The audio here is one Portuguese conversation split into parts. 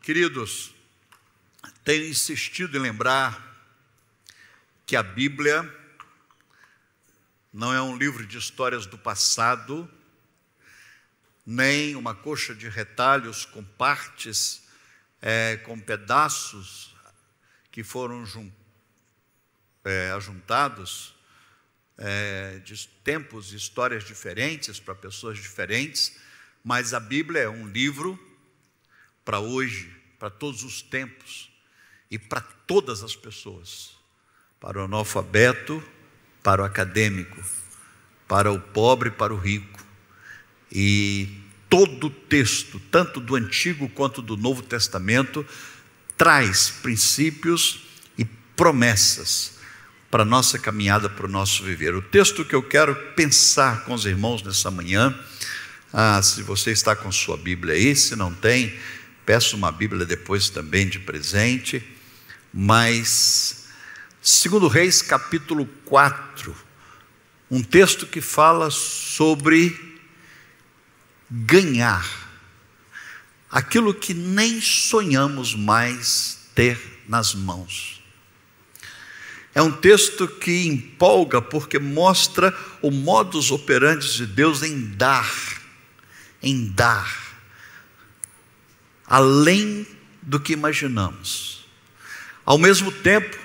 Queridos, tenho insistido em lembrar que a Bíblia não é um livro de histórias do passado, nem uma coxa de retalhos com partes, com pedaços que foram ajuntados de tempos e histórias diferentes para pessoas diferentes, mas a Bíblia é um livro para hoje, para todos os tempos e para todas as pessoas, para o analfabeto, para o acadêmico, para o pobre, para o rico. E todo o texto, tanto do Antigo quanto do Novo Testamento, traz princípios e promessas para a nossa caminhada, para o nosso viver. O texto que eu quero pensar com os irmãos nessa manhã, se você está com sua Bíblia aí, se não tem, peço uma Bíblia depois também de presente, mas 2 Reis capítulo 4, um texto que fala sobre ganhar aquilo que nem sonhamos mais ter nas mãos. É um texto que empolga porque mostra o modus operandi de Deus em dar, além do que imaginamos. Ao mesmo tempo,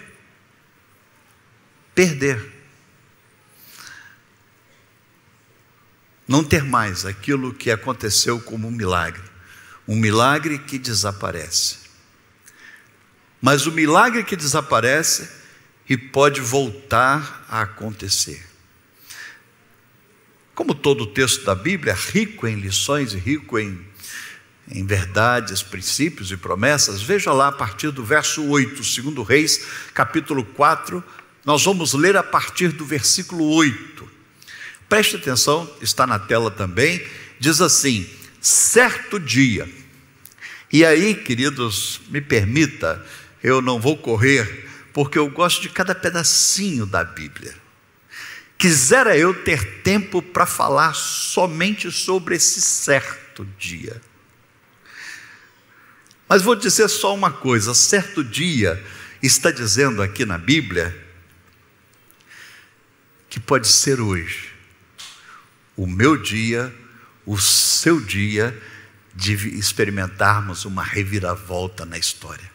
perder. Não ter mais aquilo que aconteceu como um milagre que desaparece. Mas o milagre que desaparece e pode voltar a acontecer. Como todo o texto da Bíblia, rico em lições e rico em verdades, princípios e promessas, veja lá a partir do verso 8, 2 Reis, capítulo 4, nós vamos ler a partir do versículo 8. Preste atenção, está na tela também, diz assim: certo dia. E aí, queridos, me permita, eu não vou correr, porque eu gosto de cada pedacinho da Bíblia. Quisera eu ter tempo para falar somente sobre esse certo dia. Mas vou dizer só uma coisa: certo dia está dizendo aqui na Bíblia que pode ser hoje, o meu dia, o seu dia, de experimentarmos uma reviravolta na história.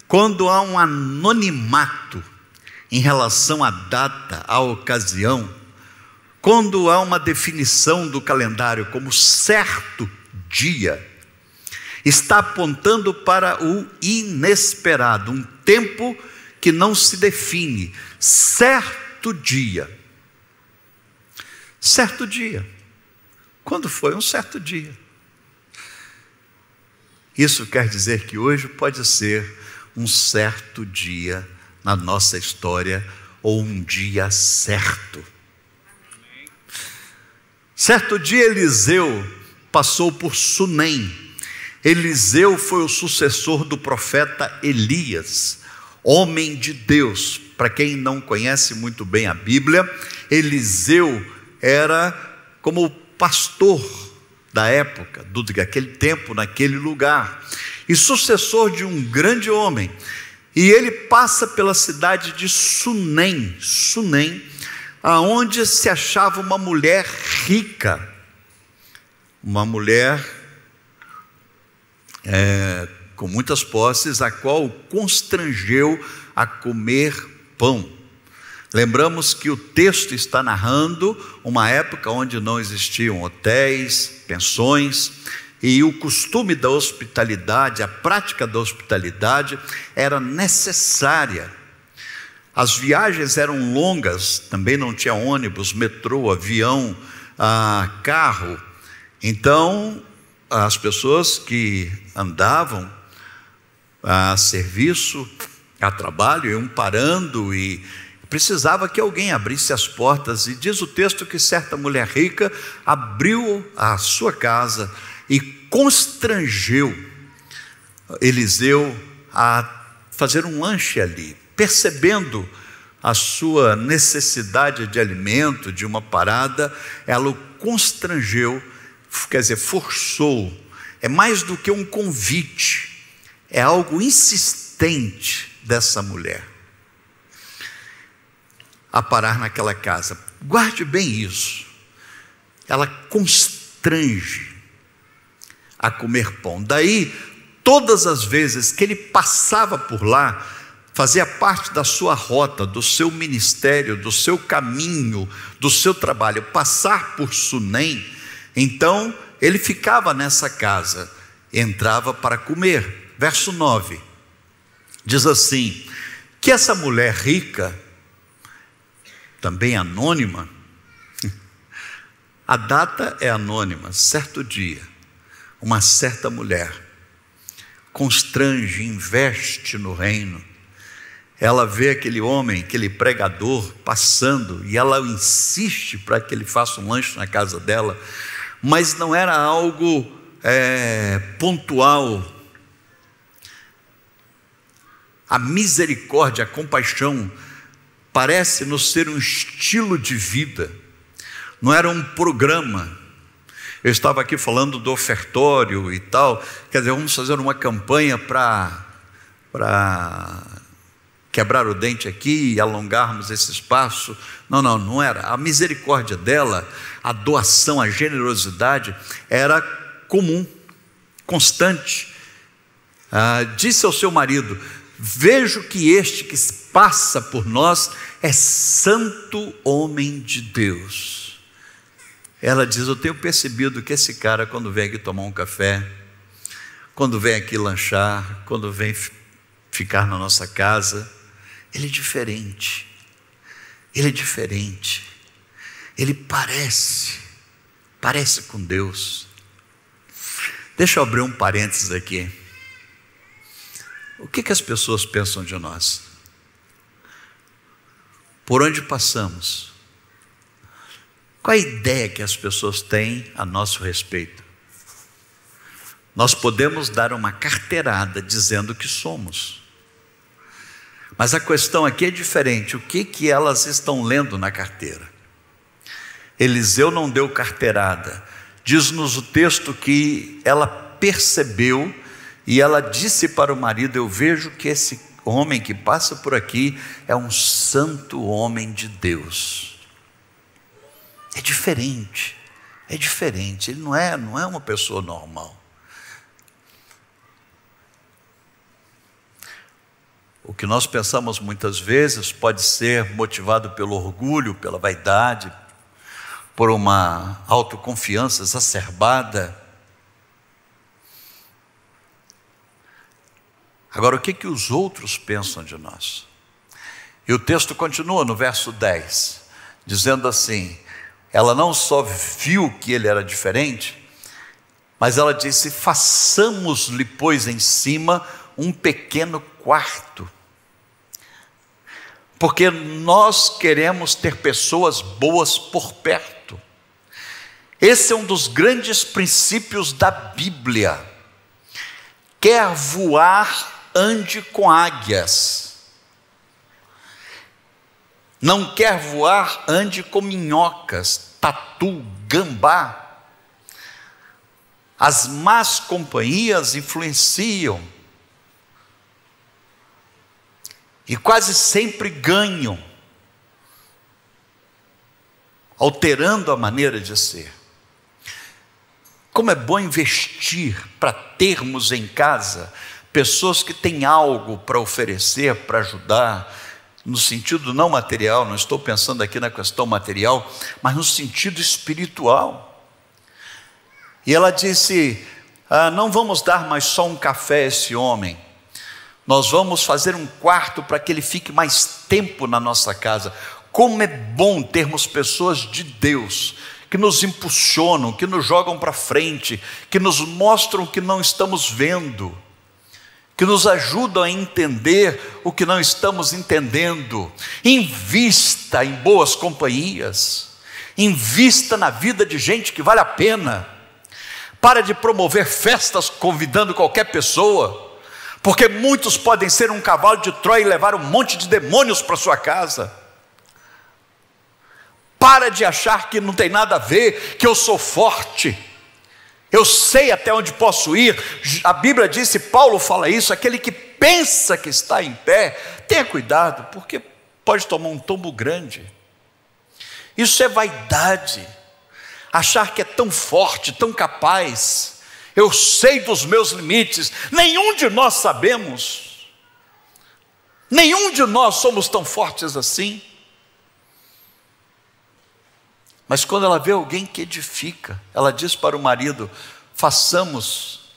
Quando há um anonimato em relação à data, à ocasião, quando há uma definição do calendário como certo dia, está apontando para o inesperado, um tempo que não se define. Certo dia. Certo dia. Quando foi um certo dia? Isso quer dizer que hoje pode ser um certo dia na nossa história, ou um dia certo. Certo dia Eliseu passou por Sunem. Eliseu foi o sucessor do profeta Elias, homem de Deus. Para quem não conhece muito bem a Bíblia, Eliseu era como o pastor da época, daquele tempo, naquele lugar, e sucessor de um grande homem. E ele passa pela cidade de Sunem, aonde se achava uma mulher rica, uma mulher com muitas posses, a qual o constrangeu a comer pão. Lembramos que o texto está narrando uma época onde não existiam hotéis, pensões, e o costume da hospitalidade, a prática da hospitalidade era necessária. As viagens eram longas, também não tinha ônibus, metrô, avião, carro. Então, as pessoas que andavam a serviço, a trabalho, iam parando e precisava que alguém abrisse as portas. E diz o texto que certa mulher rica abriu a sua casa e constrangeu Eliseu a fazer um lanche ali, percebendo a sua necessidade de alimento, de uma parada. Ela o constrangeu, quer dizer, forçou. É mais do que um convite, É algo insistente dessa mulher a parar naquela casa. Guarde bem isso. Ela constrange a comer pão. Daí, todas as vezes que ele passava por lá, fazia parte da sua rota, do seu ministério, do seu caminho, do seu trabalho, passar por Sunem, então ele ficava nessa casa, entrava para comer. Verso 9, diz assim, que essa mulher rica, também anônima, a data é anônima, certo dia, uma certa mulher, constrange, investe no reino, ela vê aquele homem, aquele pregador passando, e ela insiste para que ele faça um lanche na casa dela, mas não era algo pontual. A misericórdia, a compaixão, parece-nos ser um estilo de vida, não era um programa. Eu estava aqui falando do ofertório e tal, quer dizer, vamos fazer uma campanha para quebrar o dente aqui e alongarmos esse espaço. Não era. A misericórdia dela, a doação, a generosidade era comum, constante. Disse ao seu marido: vejo que este que passa por nós é santo homem de Deus. Ela diz: eu tenho percebido que esse cara, quando vem aqui tomar um café, quando vem aqui lanchar, quando vem ficar na nossa casa, ele é diferente, ele parece com Deus. Deixa eu abrir um parênteses aqui. O que as pessoas pensam de nós? Por onde passamos? Qual a ideia que as pessoas têm a nosso respeito? Nós podemos dar uma carteirada dizendo que somos, mas a questão aqui é diferente. O que elas estão lendo na carteira? Eliseu não deu carteirada. Diz-nos o texto que ela percebeu e ela disse para o marido: eu vejo que esse homem que passa por aqui é um santo homem de Deus. É diferente, ele não é uma pessoa normal. O que nós pensamos muitas vezes pode ser motivado pelo orgulho, pela vaidade, por uma autoconfiança exacerbada. Agora, o que os outros pensam de nós? E o texto continua no verso 10, dizendo assim: ela não só viu que ele era diferente, mas ela disse: façamos-lhe, pois, em cima um pequeno quarto, porque nós queremos ter pessoas boas por perto. Esse é um dos grandes princípios da Bíblia. Quer voar, ande com águias. Não quer voar, ande com minhocas, tatu, gambá. As más companhias influenciam e quase sempre ganham, alterando a maneira de ser. Como é bom investir para termos em casa pessoas que têm algo para oferecer, para ajudar, no sentido não material, não estou pensando aqui na questão material, mas no sentido espiritual. E ela disse: não vamos dar mais só um café a esse homem, nós vamos fazer um quarto para que ele fique mais tempo na nossa casa. Como é bom termos pessoas de Deus que nos impulsionam, que nos jogam para frente, que nos mostram o que não estamos vendo, que nos ajudam a entender o que não estamos entendendo. Invista em boas companhias, invista na vida de gente que vale a pena. Para de promover festas convidando qualquer pessoa, porque muitos podem ser um cavalo de Troia e levar um monte de demônios para sua casa. Para de achar que não tem nada a ver, que eu sou forte, Eu sei até onde posso ir. A Bíblia diz, e Paulo fala isso, aquele que pensa que está em pé, tenha cuidado, porque pode tomar um tombo grande. Isso é vaidade, achar que é tão forte, tão capaz. Eu sei dos meus limites. Nenhum de nós sabemos, nenhum de nós somos tão fortes assim. Mas quando ela vê alguém que edifica, ela diz para o marido, façamos.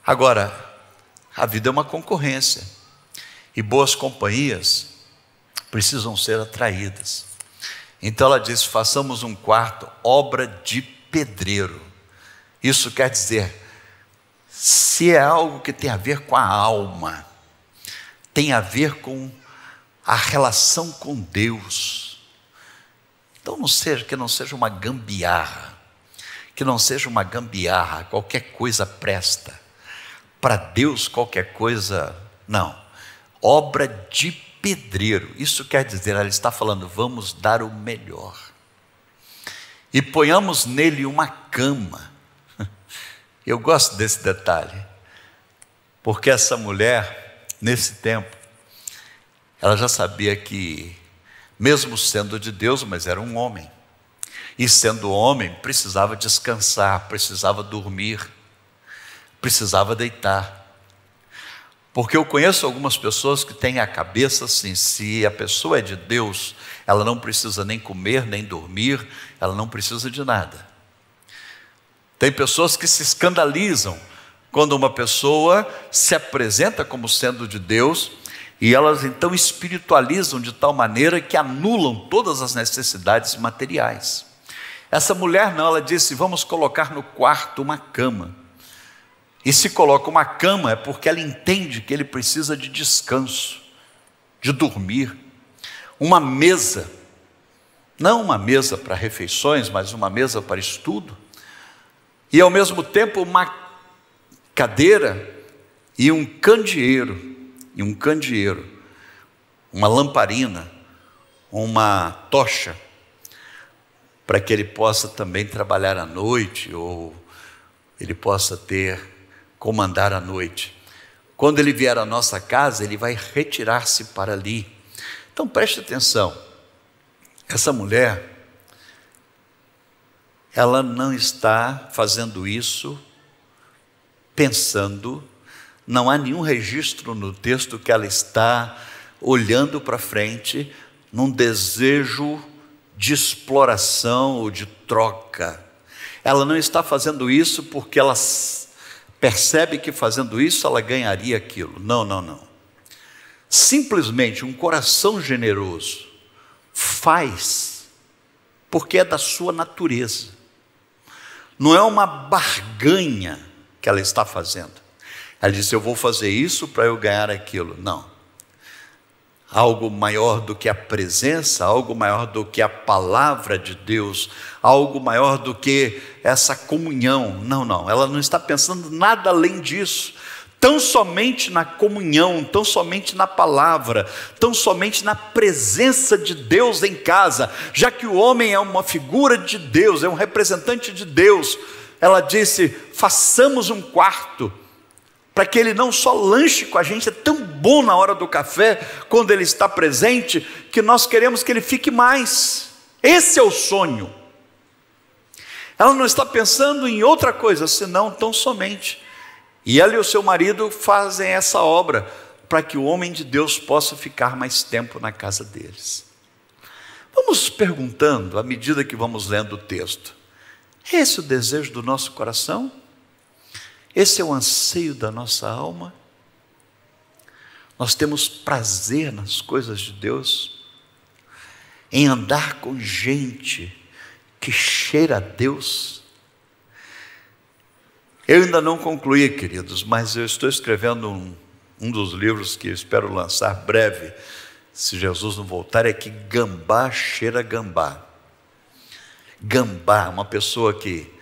Agora, a vida é uma concorrência, e boas companhias precisam ser atraídas. Então ela diz, façamos um quarto, obra de pedreiro. Isso quer dizer, se é algo que tem a ver com a alma, tem a ver com a relação com Deus, então que não seja uma gambiarra, qualquer coisa presta, para Deus qualquer coisa, não, obra de pedreiro. Isso quer dizer, ela está falando, vamos dar o melhor, e ponhamos nele uma cama. Eu gosto desse detalhe, porque essa mulher, nesse tempo, ela já sabia que, mesmo sendo de Deus, mas era um homem, e sendo homem, precisava descansar, precisava dormir, precisava deitar. Porque eu conheço algumas pessoas que têm a cabeça assim, se a pessoa é de Deus, ela não precisa nem comer, nem dormir, ela não precisa de nada. Tem pessoas que se escandalizam quando uma pessoa se apresenta como sendo de Deus, e elas então espiritualizam de tal maneira que anulam todas as necessidades materiais. Essa mulher não, ela disse, vamos colocar no quarto uma cama. E se coloca uma cama é porque ela entende que ele precisa de descanso, de dormir. Uma mesa, não uma mesa para refeições, mas uma mesa para estudo. E ao mesmo tempo uma cadeira e um candeeiro, uma lamparina, uma tocha, para que ele possa também trabalhar à noite, ou ele possa comandar à noite. Quando ele vier à nossa casa, ele vai retirar-se para ali. Então preste atenção, essa mulher, ela não está fazendo isso pensando, não há nenhum registro no texto que ela está olhando para frente, num desejo de exploração ou de troca. Ela não está fazendo isso porque ela percebe que fazendo isso ela ganharia aquilo. Não. Simplesmente um coração generoso faz porque é da sua natureza. Não é uma barganha que ela está fazendo. Ela disse, eu vou fazer isso para eu ganhar aquilo. Não. Algo maior do que a presença, algo maior do que a palavra de Deus, algo maior do que essa comunhão. Não. Ela não está pensando nada além disso. Tão somente na comunhão, tão somente na palavra, tão somente na presença de Deus em casa, já que o homem é uma figura de Deus, é um representante de Deus. Ela disse, façamos um quarto, para que ele não só lanche com a gente, é tão bom na hora do café, quando ele está presente, que nós queremos que ele fique mais. Esse é o sonho. Ela não está pensando em outra coisa, senão tão somente. E ela e o seu marido fazem essa obra, para que o homem de Deus possa ficar mais tempo na casa deles. Vamos perguntando, à medida que vamos lendo o texto, é esse o desejo do nosso coração? Esse é o anseio da nossa alma? Nós temos prazer nas coisas de Deus, em andar com gente que cheira a Deus? Eu ainda não concluí, queridos, mas eu estou escrevendo um dos livros que eu espero lançar breve, se Jesus não voltar, é que gambá cheira gambá. Gambá, uma pessoa que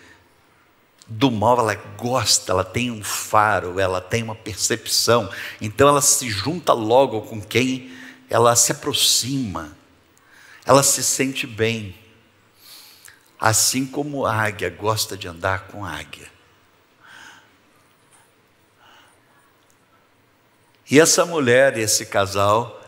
do mal ela gosta, ela tem um faro, ela tem uma percepção, então ela se junta logo com quem ela se aproxima, ela se sente bem, assim como a águia gosta de andar com a águia. E essa mulher e esse casal,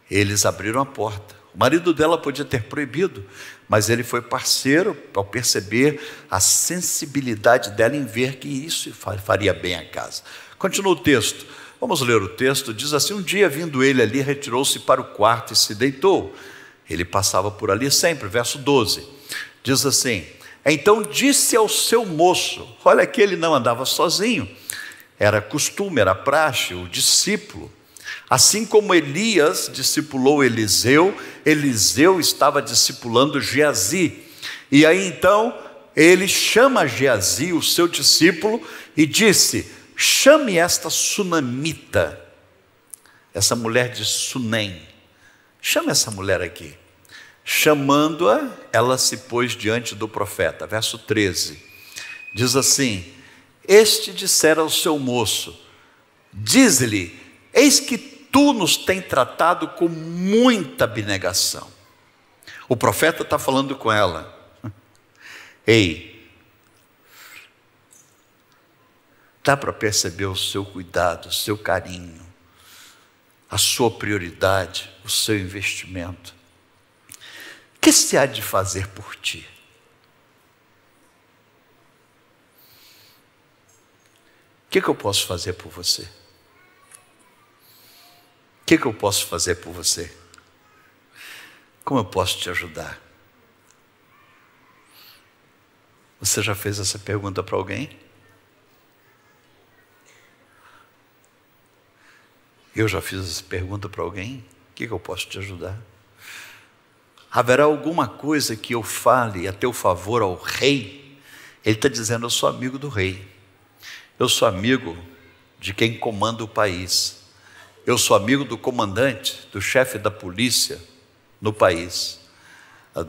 eles abriram a porta. O marido dela podia ter proibido, mas ele foi parceiro ao perceber a sensibilidade dela em ver que isso faria bem à casa. Continua o texto. Vamos ler o texto. Diz assim: um dia, vindo ele ali, retirou-se para o quarto e se deitou. Ele passava por ali sempre. Verso 12. Diz assim: então disse ao seu moço, olha que ele não andava sozinho, era costume, era praxe, o discípulo. Assim como Elias discipulou Eliseu, Eliseu estava discipulando Geazi. E aí então ele chama Geazi, o seu discípulo, e disse: chame esta sunamita, essa mulher de Sunem, chame essa mulher aqui. Chamando-a, ela se pôs diante do profeta. Verso 13, diz assim: este dissera ao seu moço, diz-lhe, eis que tu nos tem tratado com muita abnegação. O profeta está falando com ela. Ei, dá para perceber o seu cuidado, o seu carinho, a sua prioridade, o seu investimento. O que se há de fazer por ti? O que eu posso fazer por você? O que eu posso fazer por você? Como eu posso te ajudar? Você já fez essa pergunta para alguém? Eu já fiz essa pergunta para alguém? O que eu posso te ajudar? Haverá alguma coisa que eu fale a teu favor ao rei? Ele está dizendo: eu sou amigo do rei. Eu sou amigo de quem comanda o país. Eu sou amigo do comandante, do chefe da polícia no país,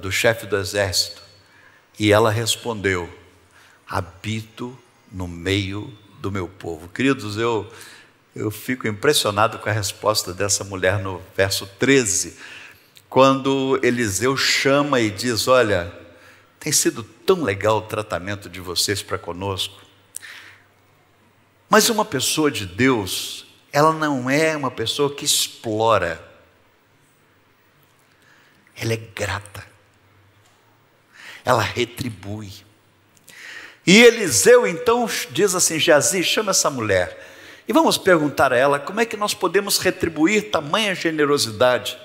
do chefe do exército. E ela respondeu: habito no meio do meu povo. Queridos, eu fico impressionado com a resposta dessa mulher no verso 13, quando Eliseu chama e diz: olha, tem sido tão legal o tratamento de vocês para conosco. Mas uma pessoa de Deus, ela não é uma pessoa que explora. Ela é grata. Ela retribui. E Eliseu então diz assim: Geazi, chama essa mulher. E vamos perguntar a ela como é que nós podemos retribuir tamanha generosidade.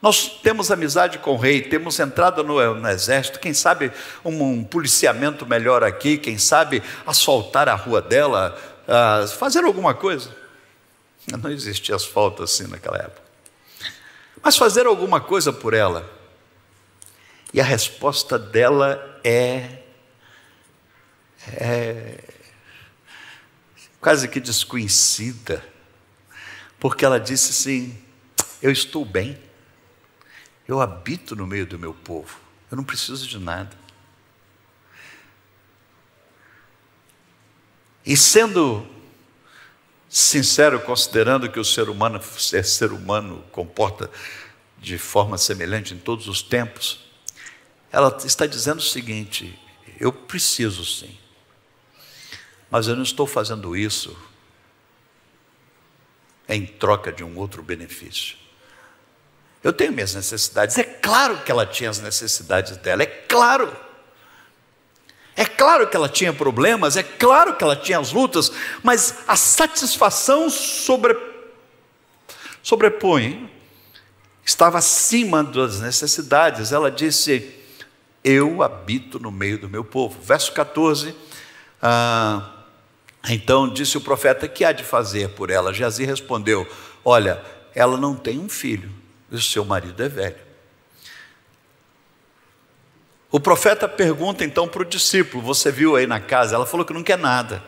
Nós temos amizade com o rei, temos entrada no exército, quem sabe um policiamento melhor aqui, quem sabe asfaltar a rua dela, fazer alguma coisa. Não existia asfalto assim naquela época. Mas fazer alguma coisa por ela. E a resposta dela é quase que desconhecida, porque ela disse assim: eu estou bem, eu habito no meio do meu povo, eu não preciso de nada. E sendo sincero, considerando que o ser humano comporta de forma semelhante em todos os tempos, ela está dizendo o seguinte: eu preciso sim, mas eu não estou fazendo isso em troca de um outro benefício. Eu tenho minhas necessidades. É claro que ela tinha as necessidades dela, é claro. É claro que ela tinha problemas, é claro que ela tinha as lutas, mas a satisfação sobrepõe, estava acima das necessidades. Ela disse: eu habito no meio do meu povo. Verso 14, então disse o profeta: que há de fazer por ela? Geazi respondeu: olha, ela não tem um filho, e o seu marido é velho. O profeta pergunta então para o discípulo: você viu aí na casa? Ela falou que não quer nada.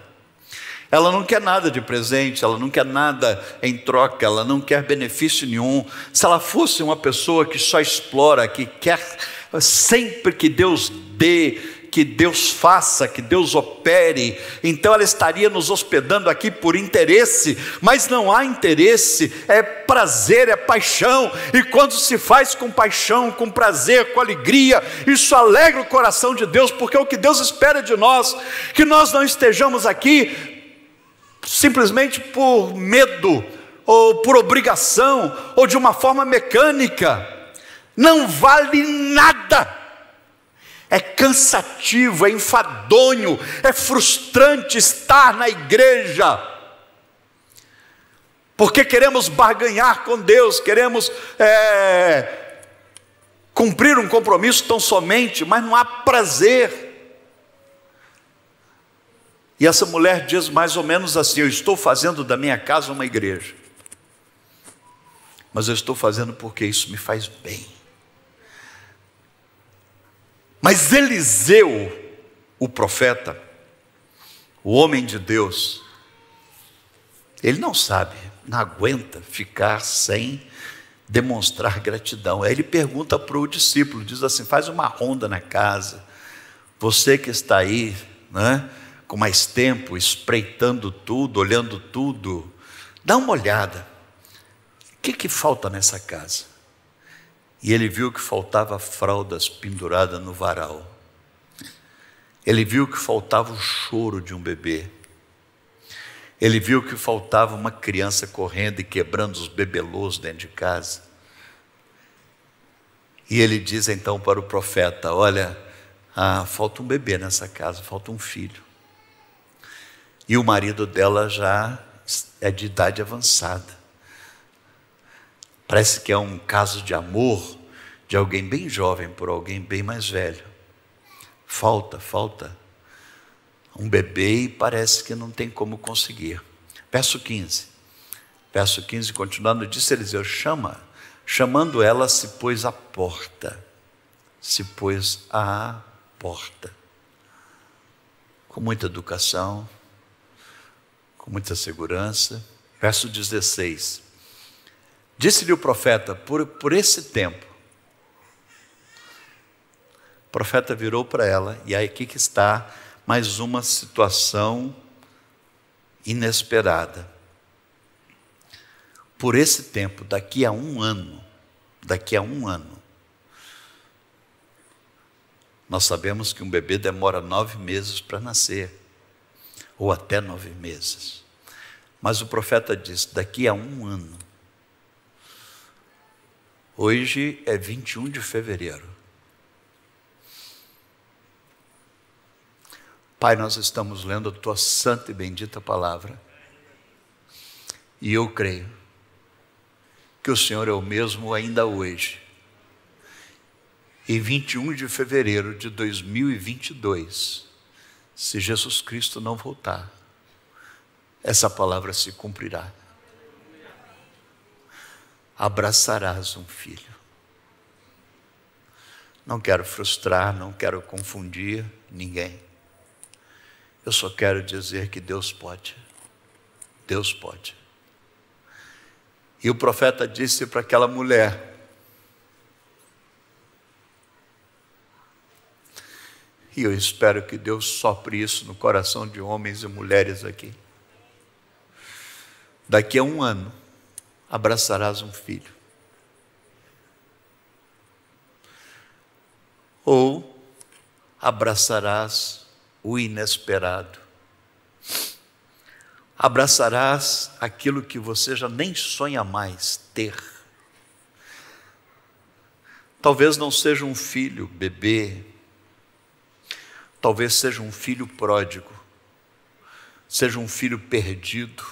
Ela não quer nada de presente, ela não quer nada em troca, ela não quer benefício nenhum. Se ela fosse uma pessoa que só explora, que quer sempre que Deus dê, que Deus faça, que Deus opere, então ela estaria nos hospedando aqui por interesse. Mas não há interesse, é prazer, é paixão. E quando se faz com paixão, com prazer, com alegria, isso alegra o coração de Deus, porque é o que Deus espera de nós, que nós não estejamos aqui simplesmente por medo, ou por obrigação, ou de uma forma mecânica, não vale nada. É cansativo, é enfadonho, é frustrante estar na igreja, porque queremos barganhar com Deus, queremos cumprir um compromisso tão somente, mas não há prazer. E essa mulher diz mais ou menos assim: eu estou fazendo da minha casa uma igreja, mas eu estou fazendo porque isso me faz bem. Mas Eliseu, o profeta, o homem de Deus, ele não sabe, não aguenta ficar sem demonstrar gratidão. Aí ele pergunta para o discípulo, diz assim: faz uma ronda na casa, você que está aí, né, com mais tempo, espreitando tudo, olhando tudo, dá uma olhada, o que falta nessa casa? E ele viu que faltava fraldas penduradas no varal, ele viu que faltava o choro de um bebê, ele viu que faltava uma criança correndo e quebrando os bebelôs dentro de casa. E ele diz então para o profeta: olha, falta um bebê nessa casa, falta um filho. E o marido dela já é de idade avançada. Parece que é um caso de amor de alguém bem jovem por alguém bem mais velho. Falta um bebê e parece que não tem como conseguir. Verso 15, continuando, disse Eliseu: chamando ela, se pôs à porta. Com muita educação, com muita segurança. Verso 16, disse-lhe o profeta: por esse tempo. O profeta virou para ela, e aí aqui que está mais uma situação inesperada. Por esse tempo, daqui a um ano, nós sabemos que um bebê demora 9 meses para nascer, ou até 9 meses. Mas o profeta disse: daqui a um ano. Hoje é 21 de fevereiro. Pai, nós estamos lendo a Tua santa e bendita palavra, e eu creio que o Senhor é o mesmo ainda hoje, em 21 de fevereiro de 2022, se Jesus Cristo não voltar, essa palavra se cumprirá. Abraçarás um filho. Não quero frustrar, não quero confundir ninguém. Eu só quero dizer que Deus pode. Deus pode. E o profeta disse para aquela mulher: e eu espero que Deus sopre isso no coração de homens e mulheres aqui. Daqui a um ano, abraçarás um filho. Ou abraçarás o inesperado. Abraçarás aquilo que você já nem sonha mais ter. Talvez não seja um filho bebê, talvez seja um filho pródigo, seja um filho perdido,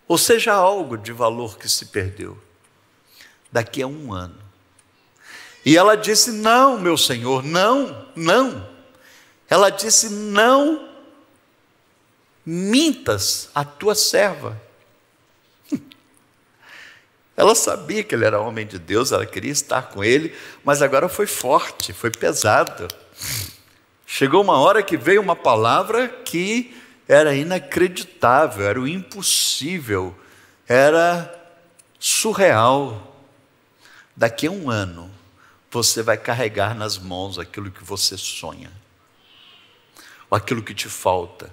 ou seja algo de valor que se perdeu. Daqui a um ano. E ela disse: não, meu Senhor, não. Ela disse: não mintas a tua serva. Ela sabia que ele era homem de Deus, ela queria estar com ele, mas agora foi forte, foi pesado. Chegou uma hora que veio uma palavra que era inacreditável, era o impossível, era surreal. Daqui a um ano, você vai carregar nas mãos aquilo que você sonha, ou aquilo que te falta,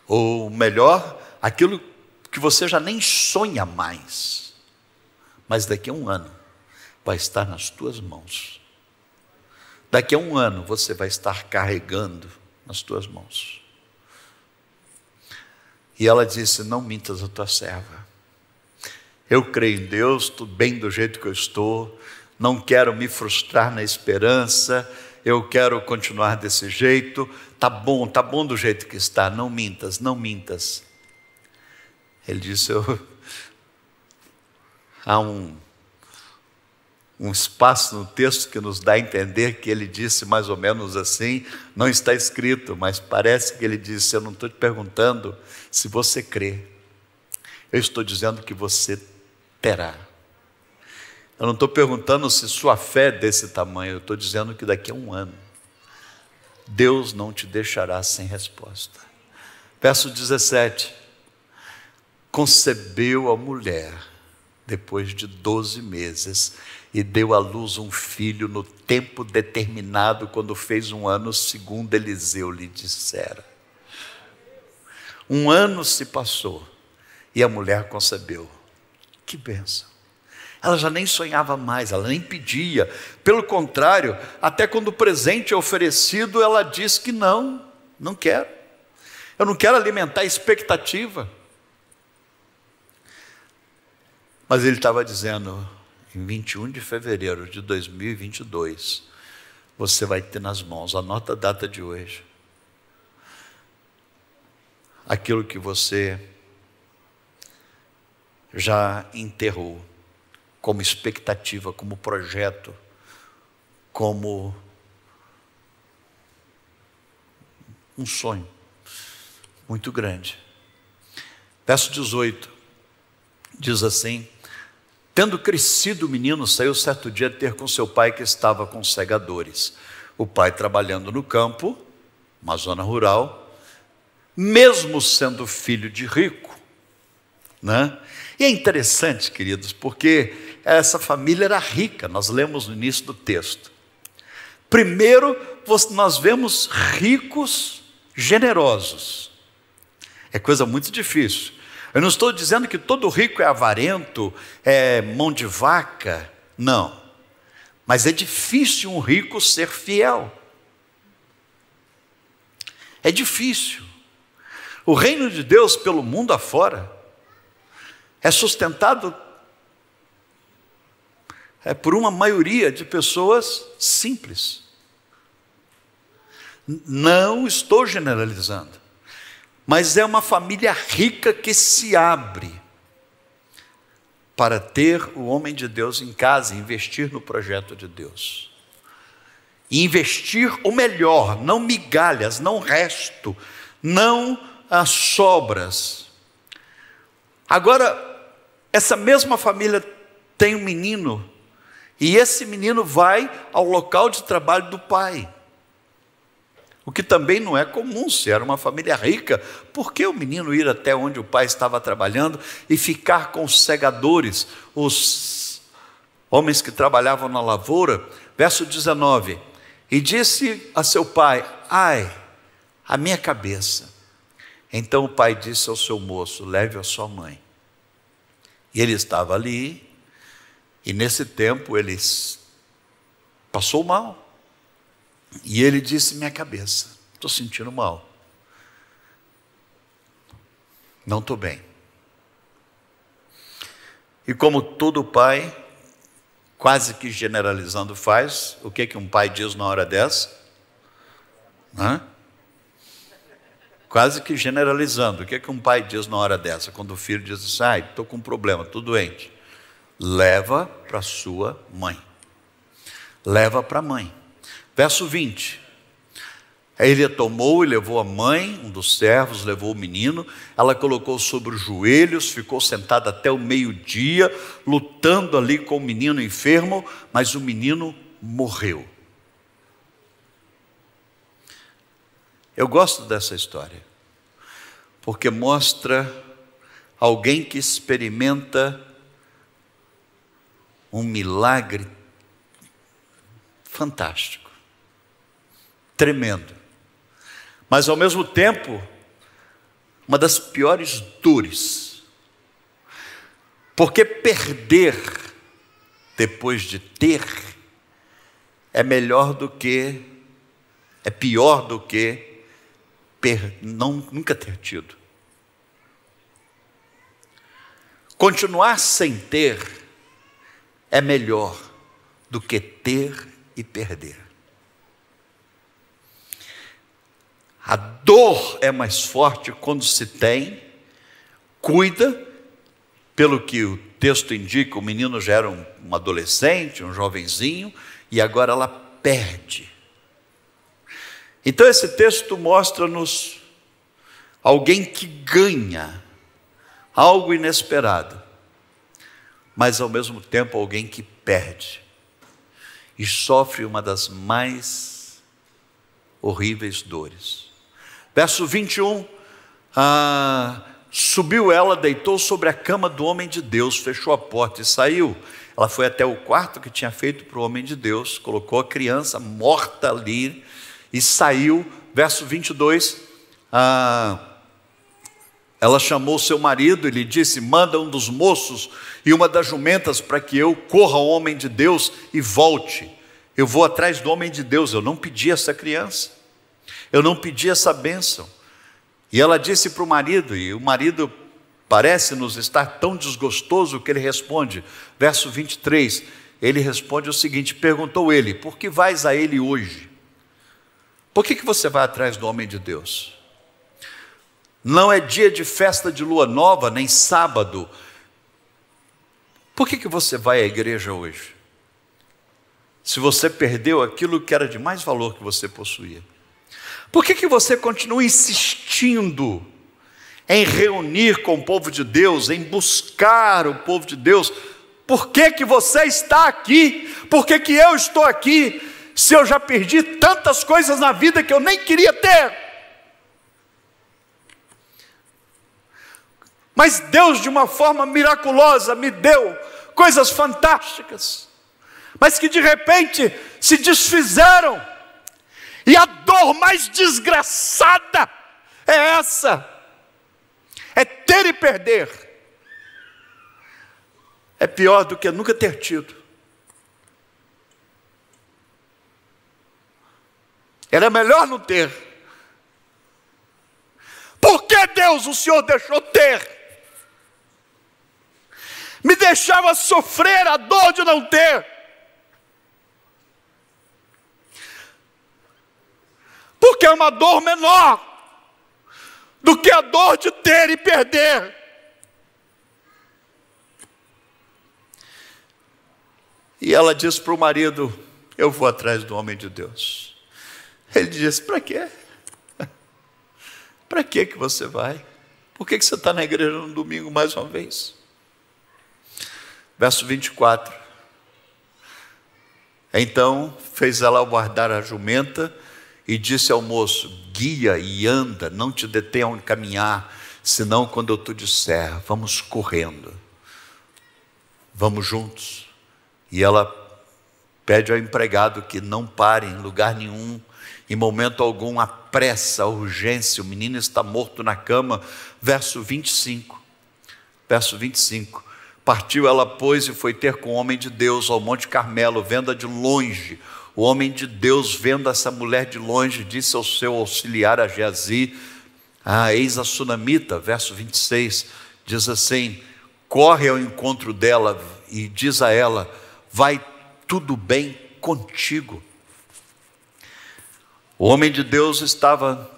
ou melhor, aquilo que você já nem sonha mais, mas daqui a um ano vai estar nas tuas mãos. Daqui a um ano você vai estar carregando nas tuas mãos. E ela disse: não mintas a tua serva. Eu creio em Deus, estou bem do jeito que eu estou, não quero me frustrar na esperança, eu quero continuar desse jeito, tá bom do jeito que está, não mintas, não mintas. Ele disse: há um espaço no texto que nos dá a entender que ele disse mais ou menos assim, não está escrito, mas parece que ele disse: eu não estou te perguntando se você crê, eu estou dizendo que você terá. Eu não estou perguntando se sua fé é desse tamanho, eu estou dizendo que daqui a 1 ano, Deus não te deixará sem resposta. Verso 17, concebeu a mulher, depois de 12 meses, e deu à luz um filho no tempo determinado, quando fez 1 ano, segundo Eliseu lhe dissera. 1 ano se passou, e a mulher concebeu. Que bênção! Ela já nem sonhava mais, ela nem pedia. Pelo contrário, até quando o presente é oferecido, ela diz que não quero. Eu não quero alimentar a expectativa. Mas ele estava dizendo: em 21 de fevereiro de 2022, você vai ter nas mãos, anota a data de hoje, aquilo que você já enterrou como expectativa, como projeto, como um sonho muito grande. Verso 18 diz assim: tendo crescido o menino, saiu certo dia ter com seu pai, que estava com segadores. O pai trabalhando no campo, uma zona rural, mesmo sendo filho de rico, né? E é interessante, queridos, porque essa família era rica, nós lemos no início do texto. Primeiro, nós vemos ricos generosos. É coisa muito difícil. Eu não estou dizendo que todo rico é avarento, é mão de vaca, não. Mas é difícil um rico ser fiel. É difícil. O reino de Deus pelo mundo afora é sustentado por uma maioria de pessoas simples. Não estou generalizando, mas é uma família rica que se abre para ter o homem de Deus em casa, investir no projeto de Deus. E investir o melhor, não migalhas, não resto, não as sobras. Agora, essa mesma família tem um menino, e esse menino vai ao local de trabalho do pai. O que também não é comum, se era uma família rica. Por que o menino ir até onde o pai estava trabalhando e ficar com os segadores, os homens que trabalhavam na lavoura? Verso 19, e disse a seu pai: ai, a minha cabeça. Então o pai disse ao seu moço: leve a sua mãe. E ele estava ali, e nesse tempo ele passou mal. E ele disse: minha cabeça, estou sentindo mal, não estou bem. E como todo pai, quase que generalizando faz, o que um pai diz na hora dessa? Quase que generalizando, o que um pai diz na hora dessa? Quando o filho diz assim: ai, estou com um problema, estou doente. Leva para sua mãe. Leva para a mãe. Verso 20. Ele a tomou e levou a mãe, um dos servos levou o menino, ela colocou sobre os joelhos, ficou sentada até o meio-dia, lutando ali com o menino enfermo, mas o menino morreu. Eu gosto dessa história, porque mostra alguém que experimenta um milagre fantástico, tremendo, mas ao mesmo tempo, uma das piores dores, porque perder depois de ter é pior do que nunca ter tido. Continuar sem ter é melhor do que ter e perder. A dor é mais forte quando se tem, cuida, pelo que o texto indica, o menino já era um adolescente, um jovenzinho, e agora ela perde. Então esse texto mostra-nos alguém que ganha algo inesperado, mas ao mesmo tempo alguém que perde e sofre uma das mais horríveis dores. Verso 21, subiu ela, deitou sobre a cama do homem de Deus, fechou a porta e saiu. Ela foi até o quarto que tinha feito para o homem de Deus, colocou a criança morta ali e saiu. Verso 22, ela chamou seu marido e lhe disse: manda um dos moços e uma das jumentas para que eu corra ao homem de Deus e volte. Eu vou atrás do homem de Deus. Eu não pedi essa criança, eu não pedi essa bênção. E ela disse para o marido, e o marido parece-nos estar tão desgostoso que ele responde, verso 23, ele responde o seguinte, perguntou ele: por que vais a ele hoje? Por que você vai atrás do homem de Deus? Não é dia de festa de lua nova, nem sábado. Por que você vai à igreja hoje? Se você perdeu aquilo que era de mais valor que você possuía. Por que você continua insistindo em reunir com o povo de Deus, em buscar o povo de Deus? Por que você está aqui? Por que eu estou aqui? Se eu já perdi tantas coisas na vida que eu nem queria ter. Mas Deus, de uma forma miraculosa, me deu coisas fantásticas, mas que de repente se desfizeram. E a dor mais desgraçada é essa: é ter e perder. É pior do que nunca ter tido. Era melhor não ter. Por que Deus, o Senhor deixou ter? Me deixava sofrer a dor de não ter. Porque é uma dor menor do que a dor de ter e perder. E ela diz para o marido: eu vou atrás do homem de Deus. Ele diz: para quê? Para que você vai? Por que você está na igreja no domingo mais uma vez? Verso 24. Então fez ela guardar a jumenta e disse ao moço: guia e anda, não te detenha a caminhar, senão quando eu te disser, vamos correndo, vamos juntos. E ela pede ao empregado que não pare em lugar nenhum, em momento algum, a pressa, a urgência, o menino está morto na cama. Verso 25, partiu ela, pois, e foi ter com o homem de Deus ao Monte Carmelo, vendo-a de longe. O homem de Deus, vendo essa mulher de longe, disse ao seu auxiliar, a Geazi: eis a sunamita. Verso 26, diz assim: corre ao encontro dela e diz a ela: vai tudo bem contigo. O homem de Deus estava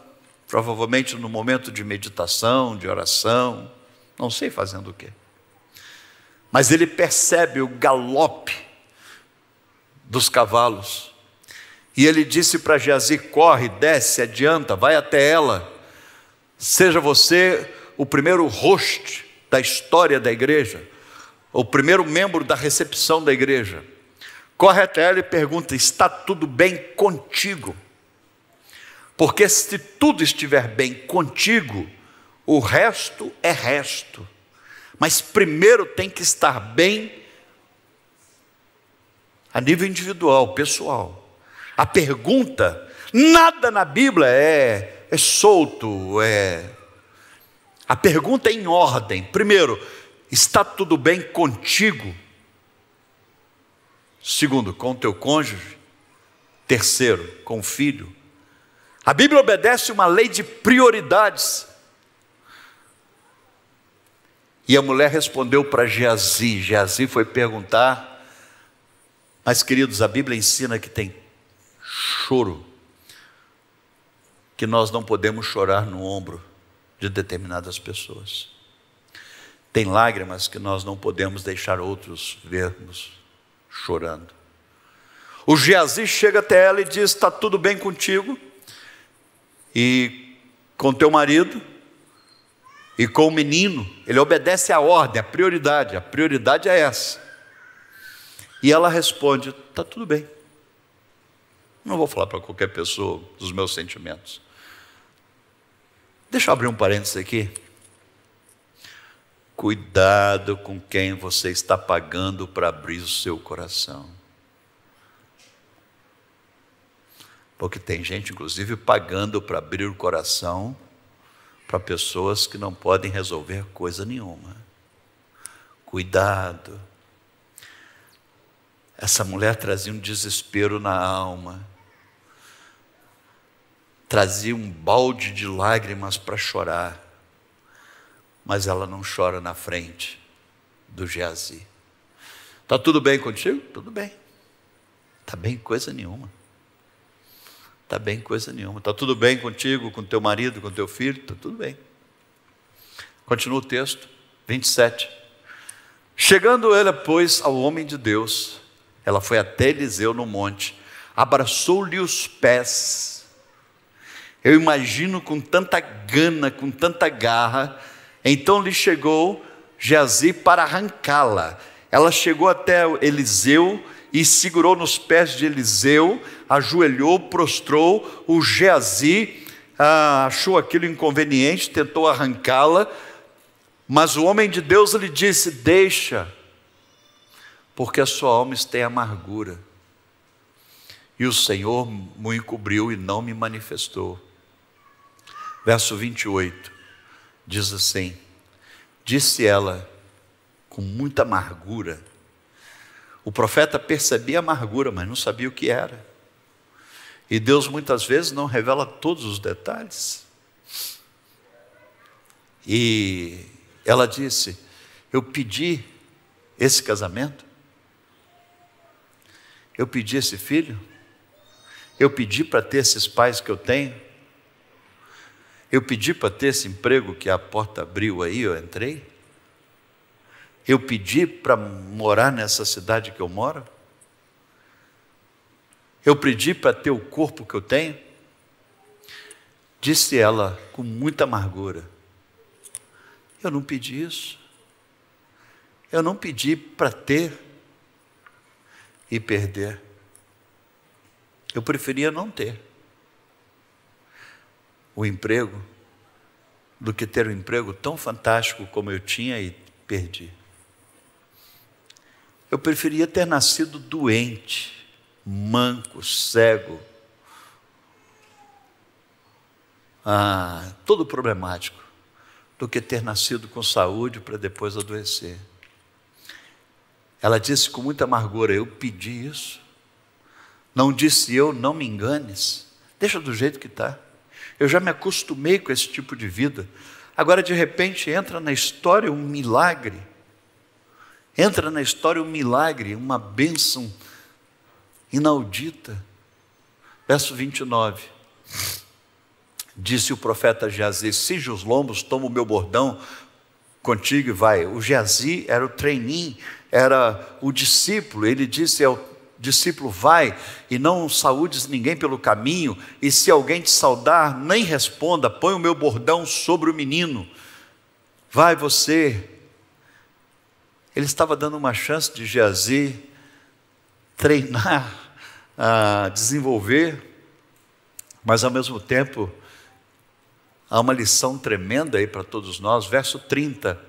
provavelmente no momento de meditação, de oração, não sei fazendo o quê, mas ele percebe o galope dos cavalos, e ele disse para Geazi: corre, desce, adianta, vai até ela, seja você o primeiro host da história da igreja, o primeiro membro da recepção da igreja. Corre até ela e pergunta: está tudo bem contigo? Porque se tudo estiver bem contigo, o resto é resto. Mas primeiro tem que estar bem a nível individual, pessoal. A pergunta, nada na Bíblia é solto, a pergunta é em ordem. Primeiro, está tudo bem contigo? Segundo, com o teu cônjuge? Terceiro, com o filho? A Bíblia obedece uma lei de prioridades. E a mulher respondeu para Geazi. Geazi foi perguntar, mas queridos, a Bíblia ensina que tem choro, que nós não podemos chorar no ombro de determinadas pessoas. Tem lágrimas que nós não podemos deixar outros vermos chorando. O Geazi chega até ela e diz: está tudo bem contigo? E com teu marido? E com o menino? Ele obedece à ordem, à prioridade. A prioridade é essa. E ela responde: está tudo bem. Não vou falar para qualquer pessoa dos meus sentimentos. Deixa eu abrir um parênteses aqui. Cuidado com quem você está pagando para abrir o seu coração. Porque tem gente, inclusive, pagando para abrir o coração para pessoas que não podem resolver coisa nenhuma. Cuidado. Essa mulher trazia um desespero na alma. Trazia um balde de lágrimas para chorar. Mas ela não chora na frente do Geazi. Está tudo bem contigo? Tudo bem. Está bem coisa nenhuma. Está bem coisa nenhuma. Está tudo bem contigo, com teu marido, com teu filho? Está tudo bem. Continua o texto, 27. Chegando ela, pois, ao homem de Deus, ela foi até Eliseu no monte, abraçou-lhe os pés. Eu imagino com tanta gana, com tanta garra. Então lhe chegou Geazi para arrancá-la. Ela chegou até Eliseu e segurou nos pés de Eliseu, ajoelhou, prostrou. O Geazi achou aquilo inconveniente, tentou arrancá-la, mas o homem de Deus lhe disse: deixa, porque a sua alma está em amargura. E o Senhor me encobriu e não me manifestou. Verso 28. Diz assim: disse ela com muita amargura. O profeta percebia a amargura, mas não sabia o que era. E Deus muitas vezes não revela todos os detalhes. E ela disse: eu pedi esse casamento, eu pedi esse filho, eu pedi para ter esses pais que eu tenho, eu pedi para ter esse emprego que a porta abriu aí, eu entrei. Eu pedi para morar nessa cidade que eu moro. Eu pedi para ter o corpo que eu tenho. Disse ela com muita amargura: eu não pedi isso. Eu não pedi para ter e perder. Eu preferia não ter o emprego do que ter um emprego tão fantástico como eu tinha e perdi. Eu preferia ter nascido doente, manco, cego, todo problemático, do que ter nascido com saúde para depois adoecer. Ela disse com muita amargura: eu pedi isso. Não disse eu: não me enganes, deixa do jeito que está. Eu já me acostumei com esse tipo de vida. Agora de repente entra na história um milagre. Entra na história um milagre, uma bênção inaudita. Verso 29. Disse o profeta Geazi: cinge os lombos, toma o meu bordão contigo e vai. O Geazi era o trainee, era o discípulo. Ele disse ao discípulo: vai e não saúdes ninguém pelo caminho, e se alguém te saudar, nem responda, põe o meu bordão sobre o menino. Vai você. Ele estava dando uma chance de Geazi treinar, desenvolver, mas ao mesmo tempo há uma lição tremenda aí para todos nós. Verso 30.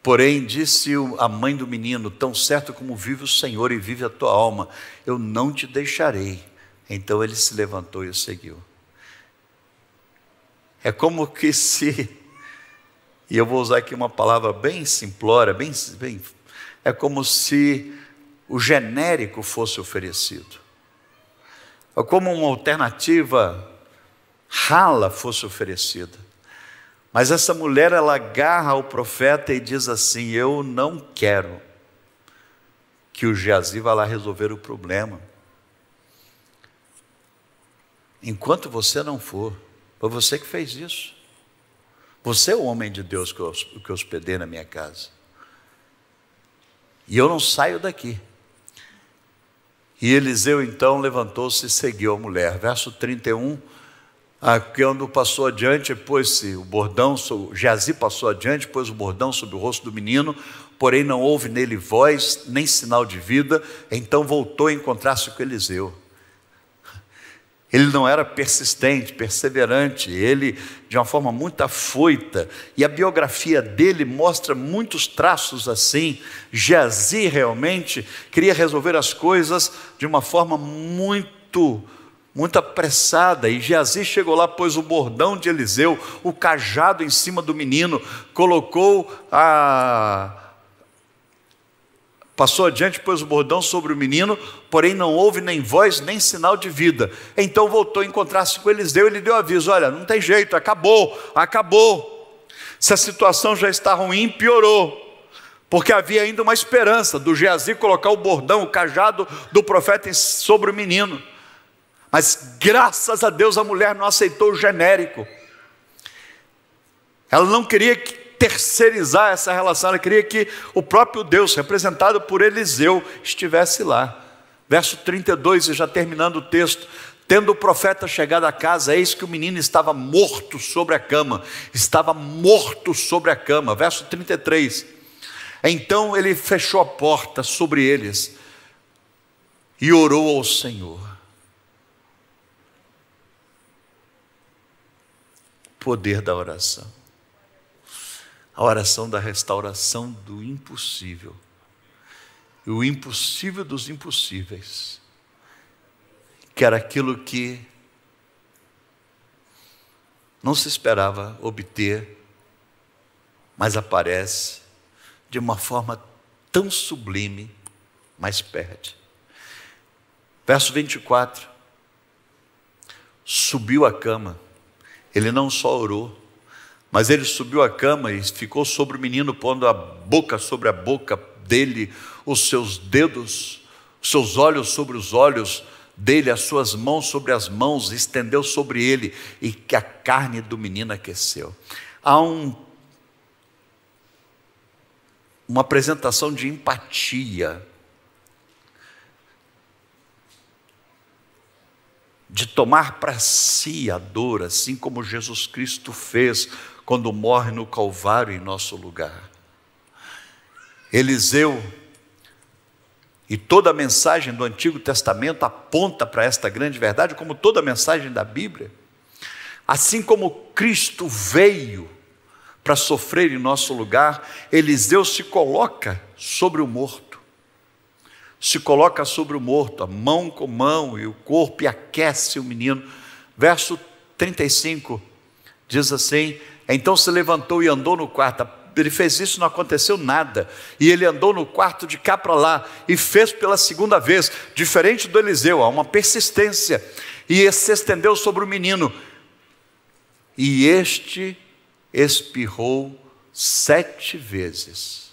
Porém disse a mãe do menino: tão certo como vive o Senhor e vive a tua alma, eu não te deixarei. Então ele se levantou e o seguiu. É como que se, e eu vou usar aqui uma palavra bem simplória, é como se o genérico fosse oferecido. É como uma alternativa rala fosse oferecida. Mas essa mulher, ela agarra o profeta e diz assim: eu não quero que o Geazi vá lá resolver o problema. Enquanto você não for, foi você que fez isso. Você é o homem de Deus que eu hospedei na minha casa. E eu não saio daqui. E Eliseu então levantou-se e seguiu a mulher. Verso 31, quando passou adiante, pôs-se o bordão, Geazi passou adiante, pôs o bordão sobre o rosto do menino, porém não houve nele voz, nem sinal de vida. Então voltou a encontrar-se com Eliseu. Ele não era persistente, perseverante, ele de uma forma muito afoita, e a biografia dele mostra muitos traços assim. Geazi realmente queria resolver as coisas de uma forma muito apressada, e Geazi chegou lá, pôs o bordão de Eliseu, o cajado em cima do menino, passou adiante, pôs o bordão sobre o menino, porém não houve nem voz, nem sinal de vida. Então voltou a encontrar-se com Eliseu, ele deu aviso: olha, não tem jeito, acabou. Se a situação já está ruim, piorou, porque havia ainda uma esperança do Geazi colocar o bordão, o cajado do profeta sobre o menino. Mas graças a Deus a mulher não aceitou o genérico. Ela não queria terceirizar essa relação, ela queria que o próprio Deus, representado por Eliseu, estivesse lá. Verso 32, e já terminando o texto: tendo o profeta chegado à casa, eis que o menino estava morto sobre a cama. Verso 33, então ele fechou a porta sobre eles e orou ao Senhor. Poder da oração. A oração da restauração do impossível. E o impossível dos impossíveis, que era aquilo que não se esperava obter, mas aparece de uma forma tão sublime, mas perde. Verso 24, subiu à cama. Ele não só orou, mas ele subiu à cama e ficou sobre o menino, pondo a boca sobre a boca dele, os seus dedos, os seus olhos sobre os olhos dele, as suas mãos sobre as mãos, estendeu sobre ele, e que a carne do menino aqueceu. Há uma apresentação de empatia, de tomar para si a dor, assim como Jesus Cristo fez quando morre no Calvário em nosso lugar. Eliseu e toda a mensagem do Antigo Testamento aponta para esta grande verdade, como toda a mensagem da Bíblia. Assim como Cristo veio para sofrer em nosso lugar, Eliseu se coloca sobre o morto. A mão com mão e o corpo, e aquece o menino. Verso 35 diz assim: então se levantou e andou no quarto. Ele fez isso, não aconteceu nada, e ele andou no quarto de cá para lá, e fez pela segunda vez, diferente do Eliseu. Há uma persistência, e se estendeu sobre o menino, e este espirrou 7 vezes,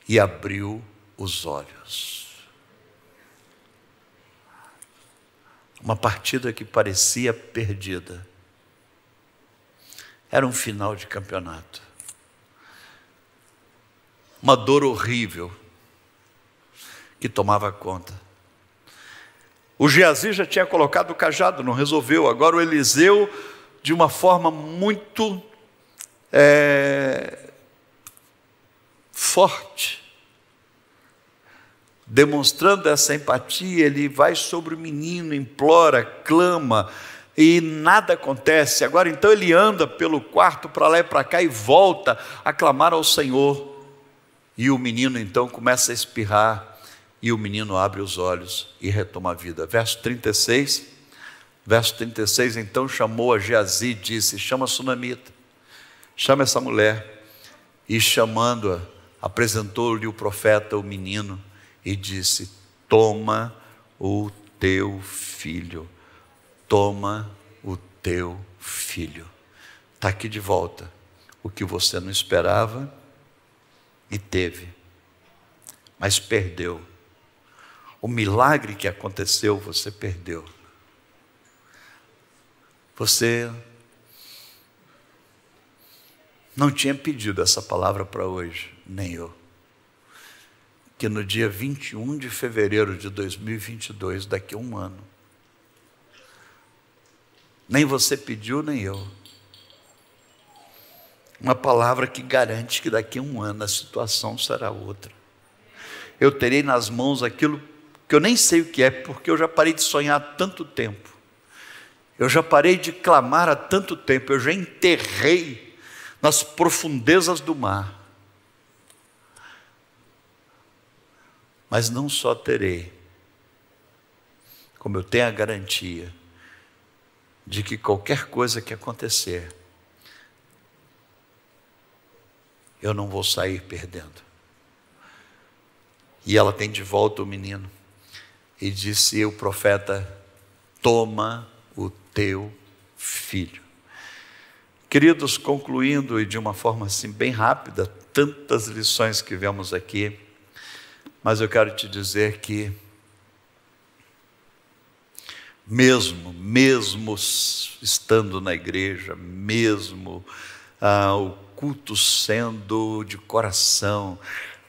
e abriu os olhos. Uma partida que parecia perdida, era um final de campeonato. Uma dor horrível que tomava conta. O Geazi já tinha colocado o cajado, não resolveu. Agora o Eliseu, de uma forma muito forte, demonstrando essa empatia, ele vai sobre o menino, implora, clama, e nada acontece. Agora então ele anda pelo quarto para lá e para cá e volta a clamar ao Senhor. E o menino então começa a espirrar, e o menino abre os olhos e retoma a vida. Verso 36, então chamou a Geazi e disse: chama a sunamita, chama essa mulher. E chamando-a, apresentou-lhe o profeta o menino e disse: toma o teu filho, toma o teu filho. está aqui de volta. O que você não esperava e teve, mas perdeu. O milagre que aconteceu, você perdeu. Você não tinha pedido essa palavra para hoje, nem eu. Que no dia 21 de fevereiro de 2022, daqui a um ano, nem você pediu, nem eu. Uma palavra que garante que daqui a um ano a situação será outra. Eu terei nas mãos aquilo que eu nem sei o que é, porque eu já parei de sonhar há tanto tempo. Eu já parei de clamar há tanto tempo, eu já enterrei nas profundezas do mar. Mas não só terei, como eu tenho a garantia de que qualquer coisa que acontecer, eu não vou sair perdendo. E ela tem de volta o menino, e disse o profeta: toma o teu filho. Queridos, concluindo e de uma forma assim bem rápida, tantas lições que vemos aqui, mas eu quero te dizer que mesmo estando na igreja, mesmo o culto sendo de coração,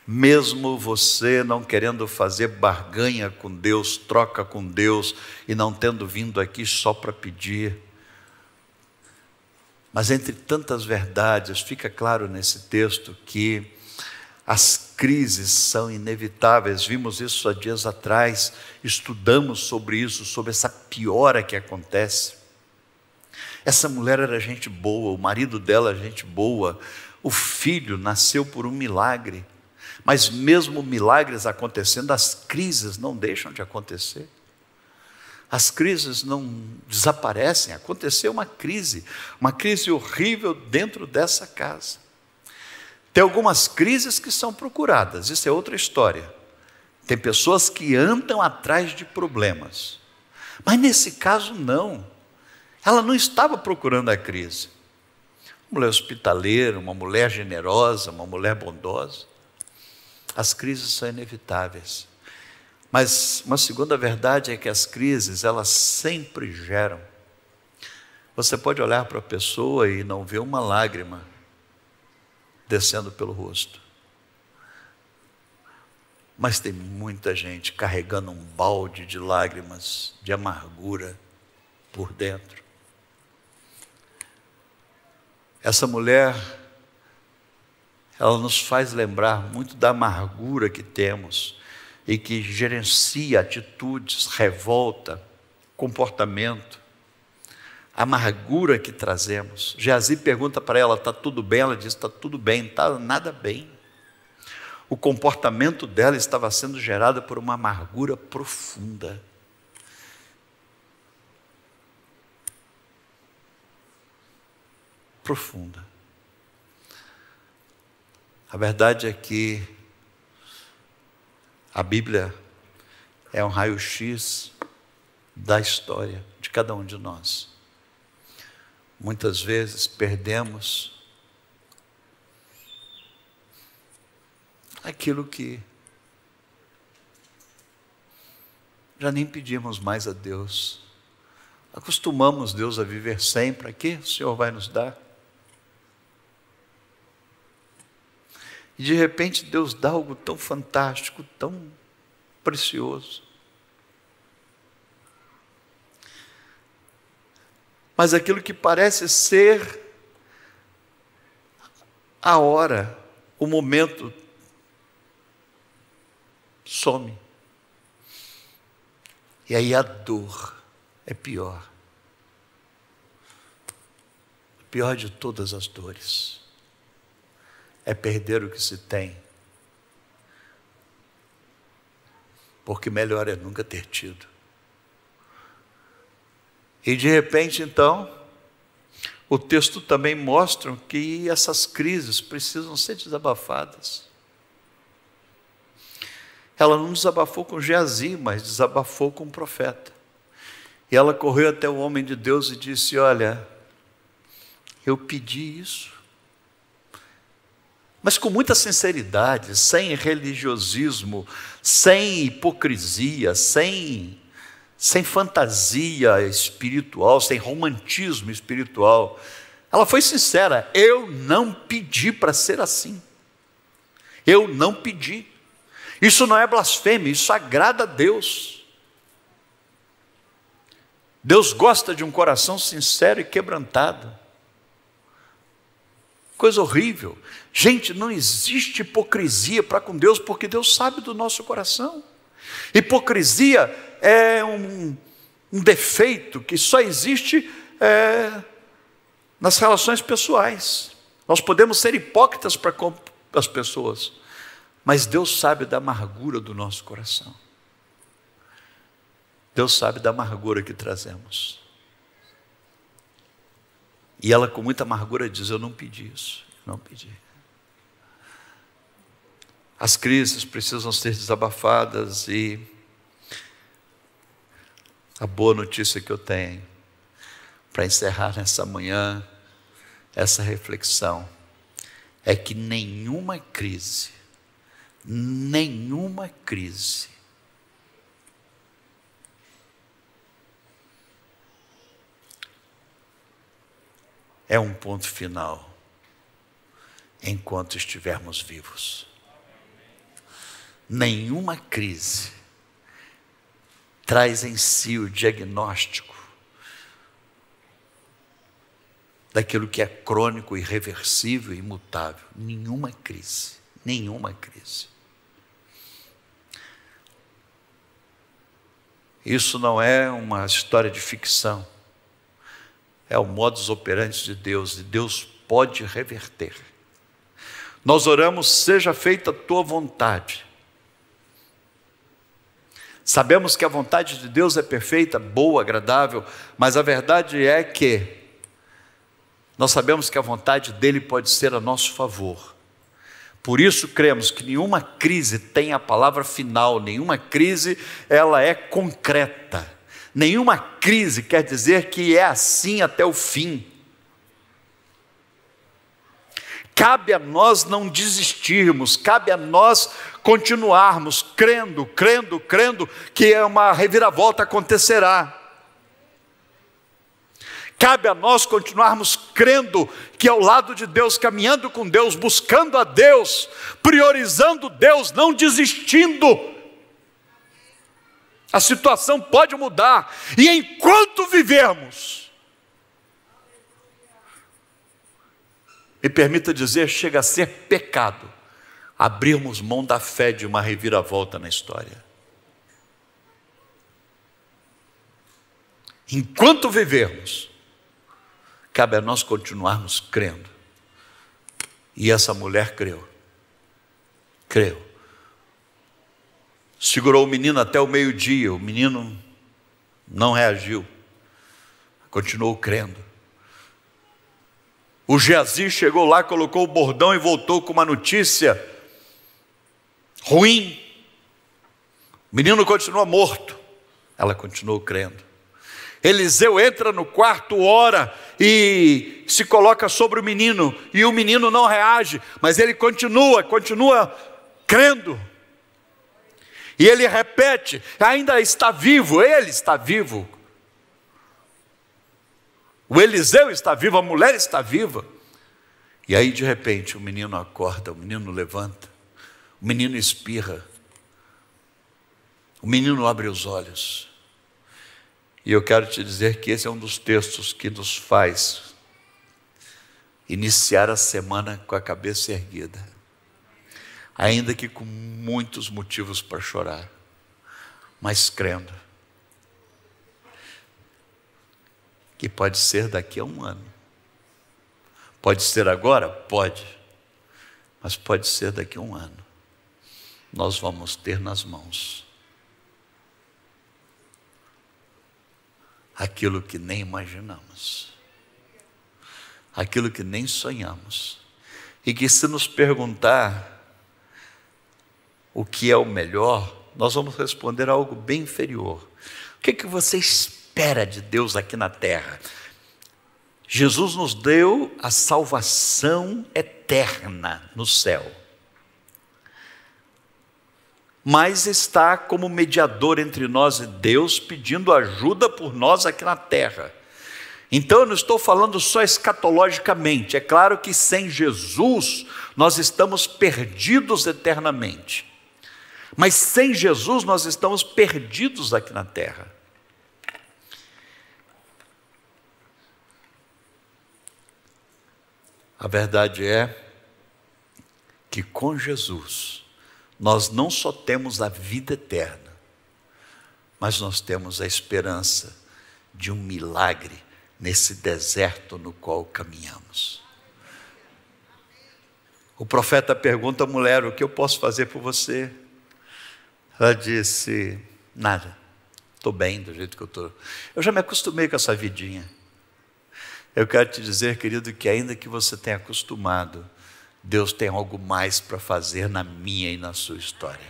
mesmo você não querendo fazer barganha com Deus, troca com Deus, e não tendo vindo aqui só para pedir, mas entre tantas verdades, fica claro nesse texto que as crises são inevitáveis. Vimos isso há dias atrás, estudamos sobre isso, sobre essa piora que acontece. Essa mulher era gente boa, o marido dela era gente boa, o filho nasceu por um milagre, mas mesmo milagres acontecendo, as crises não deixam de acontecer. As crises não desaparecem. Aconteceu uma crise horrível dentro dessa casa. Tem algumas crises que são procuradas, isso é outra história. Tem pessoas que andam atrás de problemas, mas nesse caso não. Ela não estava procurando a crise. Uma mulher hospitaleira, uma mulher generosa, uma mulher bondosa. As crises são inevitáveis. Mas uma segunda verdade é que as crises, elas sempre geram. Você pode olhar para a pessoa e não ver uma lágrima descendo pelo rosto. Mas tem muita gente carregando um balde de lágrimas, de amargura por dentro. Essa mulher, ela nos faz lembrar muito da amargura que temos e que gerencia atitudes, revolta, comportamento, amargura que trazemos. Geazi pergunta para ela: está tudo bem? Ela diz: está tudo bem. Não está nada bem. O comportamento dela estava sendo gerado por uma amargura profunda. Profunda. A verdade é que a Bíblia é um raio-x da história de cada um de nós. Muitas vezes perdemos aquilo que já nem pedimos mais a Deus. Acostumamos Deus a viver sempre. Aqui o Senhor vai nos dar. E de repente Deus dá algo tão fantástico, tão precioso. Mas aquilo que parece ser a hora, o momento, some. E aí a dor é pior. A pior de todas as dores é perder o que se tem, porque melhor é nunca ter tido. E de repente então, o texto também mostra que essas crises precisam ser desabafadas. Ela não desabafou com Geazi, mas desabafou com o profeta. E ela correu até o homem de Deus e disse: olha, Eu pedi isso. Mas com muita sinceridade, sem religiosismo, sem hipocrisia, sem fantasia espiritual, sem romantismo espiritual. Ela foi sincera: eu não pedi para ser assim. Eu não pedi. Isso não é blasfêmia, isso agrada a Deus. Deus gosta de um coração sincero e quebrantado. Coisa horrível. Gente, não existe hipocrisia para com Deus, porque Deus sabe do nosso coração. Hipocrisia é um defeito que só existe nas relações pessoais. Nós podemos ser hipócritas para com as pessoas, mas Deus sabe da amargura do nosso coração. Deus sabe da amargura que trazemos. E ela com muita amargura diz: eu não pedi isso, não pedi. As crises precisam ser desabafadas, e a boa notícia que eu tenho para encerrar nessa manhã essa reflexão é que nenhuma crise é um ponto final enquanto estivermos vivos. Nenhuma crise traz em si o diagnóstico daquilo que é crônico, irreversível e imutável. Nenhuma crise. Isso não é uma história de ficção. É o modus operandi de Deus, e Deus pode reverter. Nós oramos: seja feita a tua vontade. Sabemos que a vontade de Deus é perfeita, boa, agradável, mas a verdade é que nós sabemos que a vontade dele pode ser a nosso favor. Por isso cremos que nenhuma crise tem a palavra final, nenhuma crise ela é concreta. Nenhuma crise quer dizer que é assim até o fim. Cabe a nós não desistirmos, cabe a nós continuarmos crendo que uma reviravolta acontecerá. Cabe a nós continuarmos crendo que ao lado de Deus, caminhando com Deus, buscando a Deus, priorizando Deus, não desistindo. A situação pode mudar, e enquanto vivermos, me permita dizer, chega a ser pecado abrirmos mão da fé de uma reviravolta na história. Enquanto vivermos, cabe a nós continuarmos crendo. E essa mulher creu. Segurou o menino até o meio-dia, o menino não reagiu, continuou crendo. O Geazi chegou lá, colocou o bordão e voltou com uma notícia ruim. O menino continua morto. Ela continuou crendo. Eliseu entra no quarto, ora e se coloca sobre o menino, e o menino não reage, mas ele continua crendo. E ele repete: ainda está vivo, ele está vivo. O Eliseu está vivo, a mulher está viva. E aí de repente o menino acorda, o menino levanta, o menino espirra, o menino abre os olhos. E eu quero te dizer que esse é um dos textos que nos faz iniciar a semana com a cabeça erguida, ainda que com muitos motivos para chorar, mas crendo que pode ser daqui a um ano. Pode ser agora? Pode. Mas pode ser daqui a um ano. Nós vamos ter nas mãos aquilo que nem imaginamos, aquilo que nem sonhamos, e que se nos perguntar o que é o melhor, nós vamos responder algo bem inferior. O que você espera de Deus aqui na terra? Jesus nos deu a salvação eterna no céu, mas está como mediador entre nós e Deus, pedindo ajuda por nós aqui na terra. Então eu não estou falando só escatologicamente, é claro que sem Jesus nós estamos perdidos eternamente, mas sem Jesus nós estamos perdidos aqui na terra. A verdade é que com Jesus nós não só temos a vida eterna, mas nós temos a esperança de um milagre nesse deserto no qual caminhamos. O profeta pergunta à mulher: o que eu posso fazer por você? Ela disse: nada, estou bem do jeito que eu estou. Eu já me acostumei com essa vidinha. Eu quero te dizer, querido, que ainda que você tenha acostumado, Deus tem algo mais para fazer na minha e na sua história.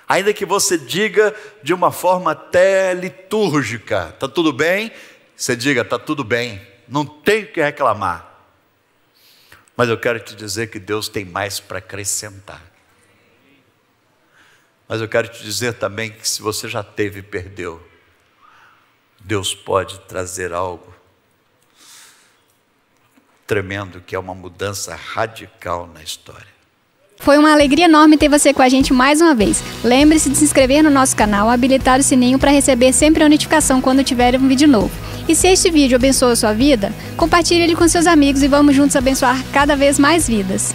Ainda que você diga de uma forma até litúrgica: está tudo bem? Você diga: está tudo bem, não tenho o que reclamar. Mas eu quero te dizer que Deus tem mais para acrescentar. Mas eu quero te dizer também que se você já teve e perdeu, Deus pode trazer algo tremendo, que é uma mudança radical na história. Foi uma alegria enorme ter você com a gente mais uma vez. Lembre-se de se inscrever no nosso canal, habilitar o sininho para receber sempre a notificação quando tiver um vídeo novo. E se este vídeo abençoou a sua vida, compartilhe ele com seus amigos e vamos juntos abençoar cada vez mais vidas.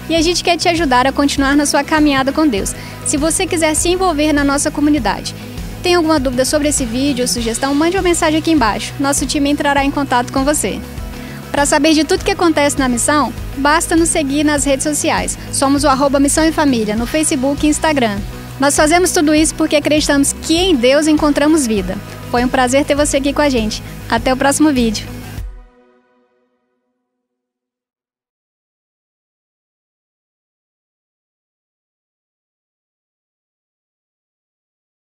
E a gente quer te ajudar a continuar na sua caminhada com Deus. Se você quiser se envolver na nossa comunidade, tem alguma dúvida sobre esse vídeo ou sugestão, mande uma mensagem aqui embaixo. Nosso time entrará em contato com você. Para saber de tudo que acontece na missão, basta nos seguir nas redes sociais. Somos o @Missão em Família, no Facebook e Instagram. Nós fazemos tudo isso porque acreditamos que em Deus encontramos vida. Foi um prazer ter você aqui com a gente. Até o próximo vídeo.